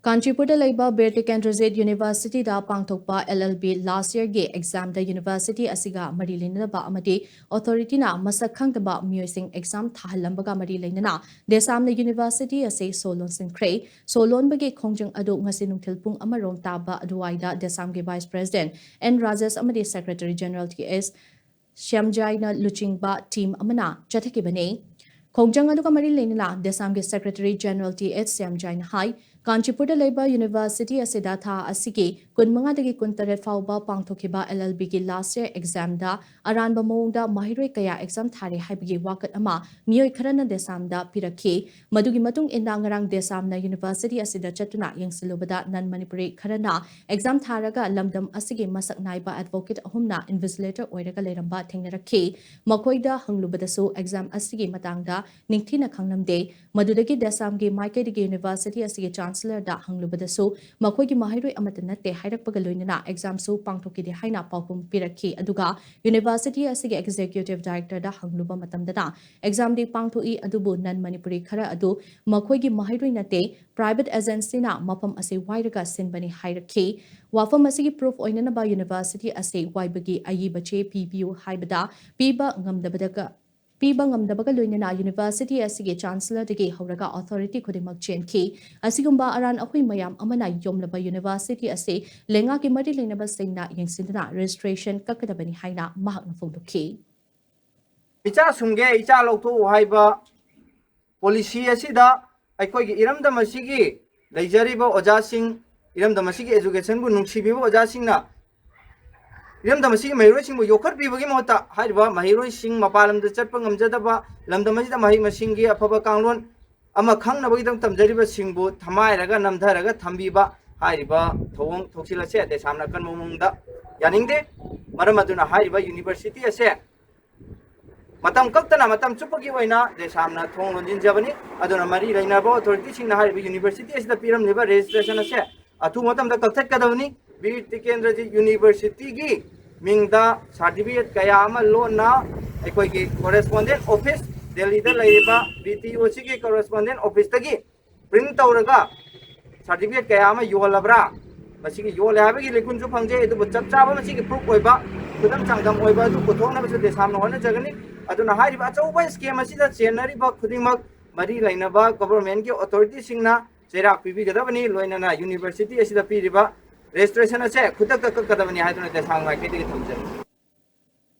Kanchipurda Laiba Berti Kendrazet University da Pangthokpa LLB last year ge exam da University asiga mari leinaba amati authority na masak khangtaba mioising exam thahalambaga mari leinana desamna University ase Lonshinkhre Solon bage khongjang adu ngasi nungthil pung amarom taba aduwaida desam ge Vice President N Rajesh amati Secretary General TS Shyamjai na luchingba team amana chathakibane Khongjang aduga mari leinana desam ge Secretary General TS Shyamjai na hai Kanchipurda Labour University asida tha asigi kunmanga dagi kuntaret fauba pangthokiba LLB ki last year exam da aranba mongda mahiroi kaya exam thare haibigi wakat ama mioi kharana desam da pirakhi madugi matung inda ngarang desam na university asida chatuna yengsilubada nan Manipuri kharana exam tharaga lamdam asigi masak naiba advocate ahumna invigilator oiraga leramba thengnarakhi makoida hanglubada so exam asigi matangda ningthina khangnamde madudagi desam gi maikaidagi university asigi Chancellor da hanglubadasu makoigi mahiroi amata natte hairakpaga loinana exam su pangthokide haina paupum pirakhi aduga university asige executive director da hangluba matamdana exam di pangthoi adubu nan Manipuri khara adu makoigi mahiroi natte private agency na mapam ase wairaga sinbani hairakhi wafam asigi proof oinana ba university ase waibagi ayibache PPU haibada piba ngamdabadaga Piba ngamdabaga loinana University asige Chancellor dagi hauraga authority khudimak chenki asigumba aran akhui mayam amana yomlaba University ase lenga ki mari leinaba singna yengsindana registration kakadabani haina mahakna fongdokhi Icha sumge icha lawtho haiba policy asida aikoi gi iramda masigi leijariba ojasing iramda masigi education bu nungsibiba ojasing na Iram damasi mahiroi sing bu yokar bibagi mota haiba mahiroi sing mapalam da chatpa ngamjadaba lamdamasi da mahi masingi afaba kanglon ama khangnabagi dam tamjariba sing bu thamairaga namdharaga thambiba haiba thong thoksila se de samna kan momungda yaningde maramaduna haiba university ase matam kaktana matam chupagi waina de samna thong lonjin jabani aduna mari laina ba authority sing na haiba university ase da piram leba registration ase atu matam da kakthak kadawni Bir Tikendraji University gi mingda certificate kaya ama lona aikoi gi correspondent office Delhi da laiba BTOC gi correspondent office tagi print tawraga certificate kaya ama yolabra masigi yol habi gi likun ju phangje edu chap chaba masigi proof oiba kudam changdam oiba du kothong na base de samna hona jagani aduna hairiba achauba scheme asida chenari ba khudimak mari lainaba government gi authority singna cherak pibi gadabani loinana university asida piriba Registration ase khudak kadabani haiduna desang mai kedi thamjani